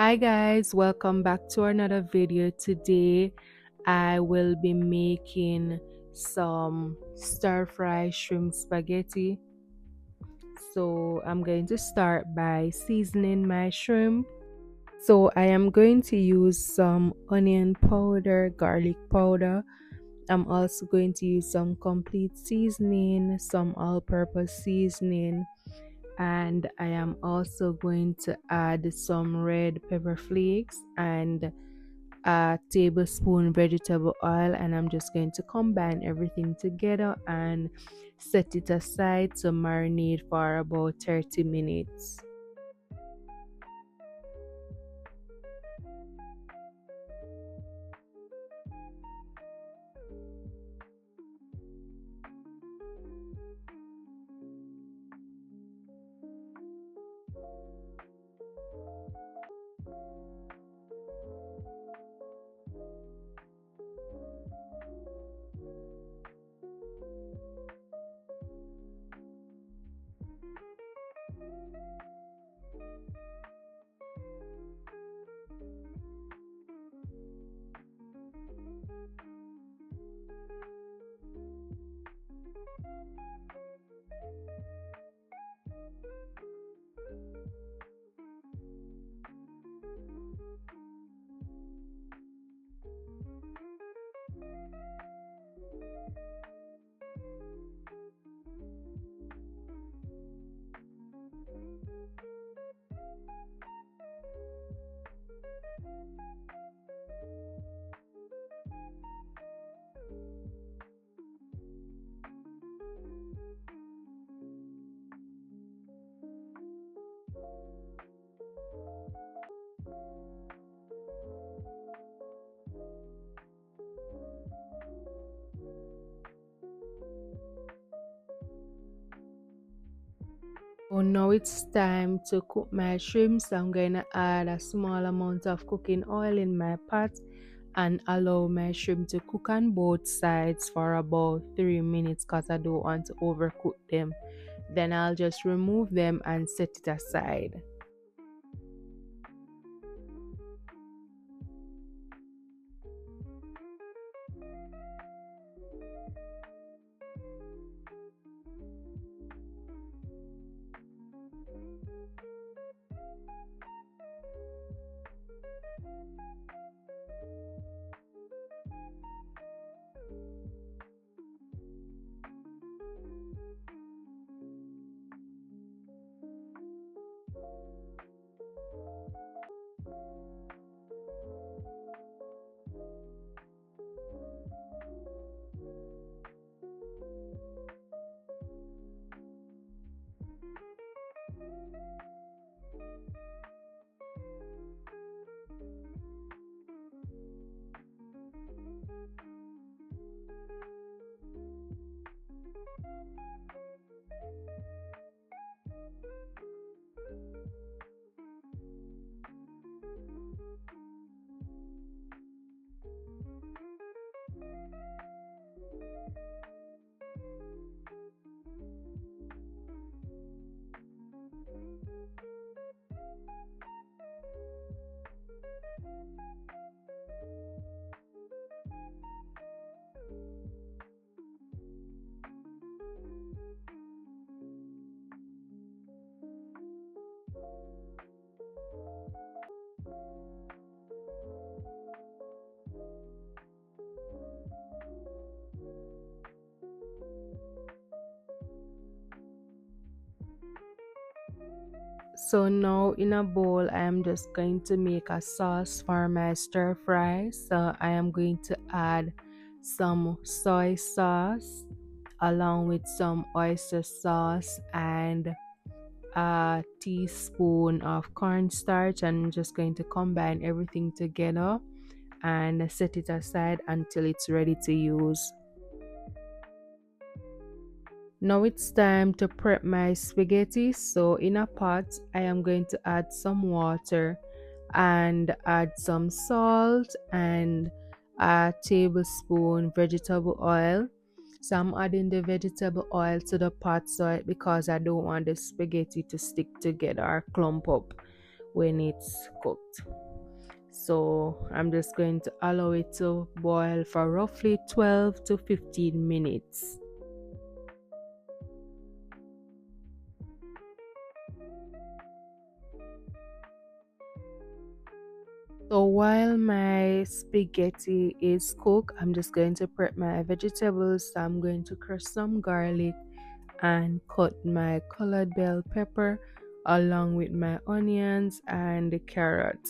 Hi guys, welcome back to another video. Today I will be making some stir fry shrimp spaghetti. So I'm going to start by seasoning my shrimp. So I am going to use some onion powder, garlic powder. I'm also going to use some complete seasoning, some all-purpose seasoning, and I am also going to add some red pepper flakes and a tablespoon vegetable oil, and I'm just going to combine everything together and set it aside to marinate for about 30 minutes. So now it's time to cook my shrimp. So I'm going to add a small amount of cooking oil in my pot and allow my shrimp to cook on both sides for about 3 minutes because I don't want to overcook them. Then I'll just remove them and set it aside. So now in a bowl, I am just going to make a sauce for my stir fry. So I am going to add some soy sauce along with some oyster sauce and a teaspoon of cornstarch, and I'm just going to combine everything together and set it aside until it's ready to use. Now it's time to prep my spaghetti. So in a pot, I am going to add some water and add some salt and a tablespoon vegetable oil. So I'm adding the vegetable oil to the pot because I don't want the spaghetti to stick together or clump up when it's cooked. So I'm just going to allow it to boil for roughly 12 to 15 minutes. So while my spaghetti is cooked, I'm just going to prep my vegetables. So I'm going to crush some garlic and cut my colored bell pepper along with my onions and the carrot.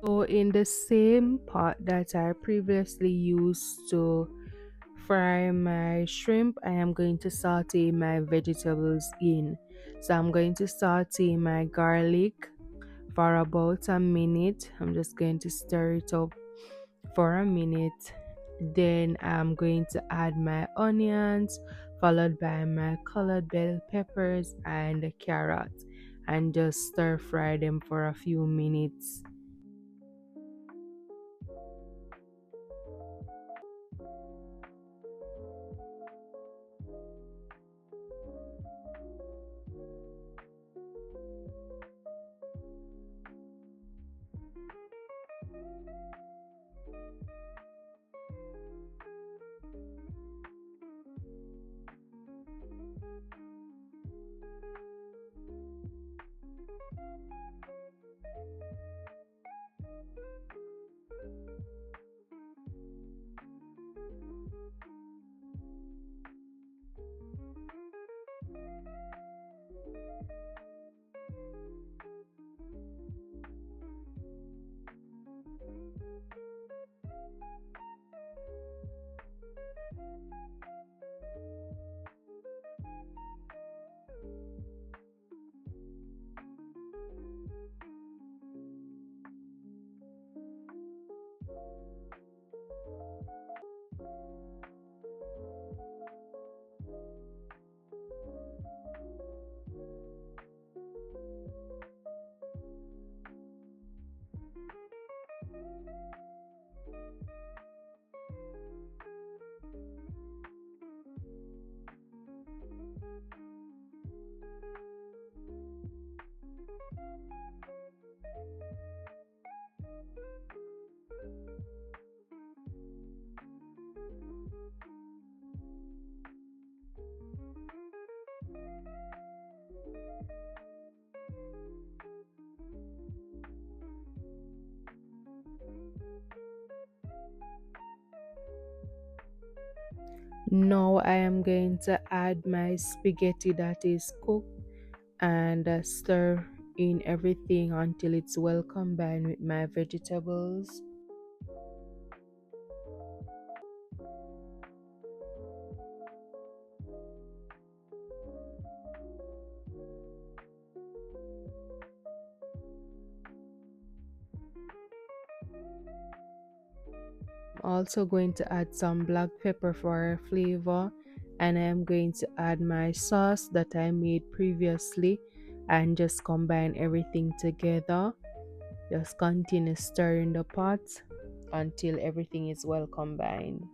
So in the same pot that I previously used to fry my shrimp, I am going to saute my vegetables in. So I'm going to saute my garlic for about a minute. I'm just going to stir it up for a minute. Then I'm going to add my onions, followed by my colored bell peppers and the carrot, and just stir fry them for a few minutes. Now I am going to add my spaghetti that is cooked and stir in everything until it's well combined with my vegetables. also going to add some black pepper for flavor, and I'm going to add my sauce that I made previously and just combine everything together. Just continue stirring the pot until everything is well combined.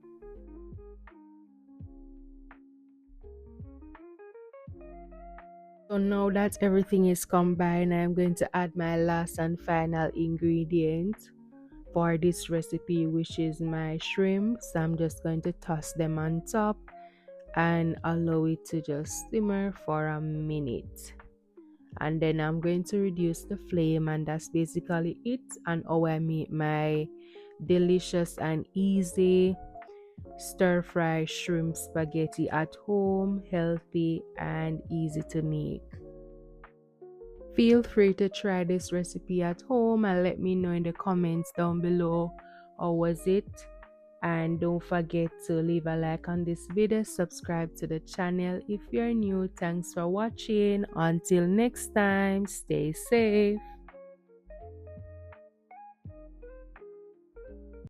So now that everything is combined, I'm going to add my last and final ingredient for this recipe, which is my shrimp. So I'm just going to toss them on top and allow it to just simmer for a minute. And then I'm going to reduce the flame, and that's basically it and how I make my delicious and easy stir fry shrimp spaghetti at home, healthy and easy to make. Feel free to try this recipe at home and let me know in the comments down below how was it. And don't forget to leave a like on this video, subscribe to the channel if you're new. Thanks for watching. Until next time, stay safe.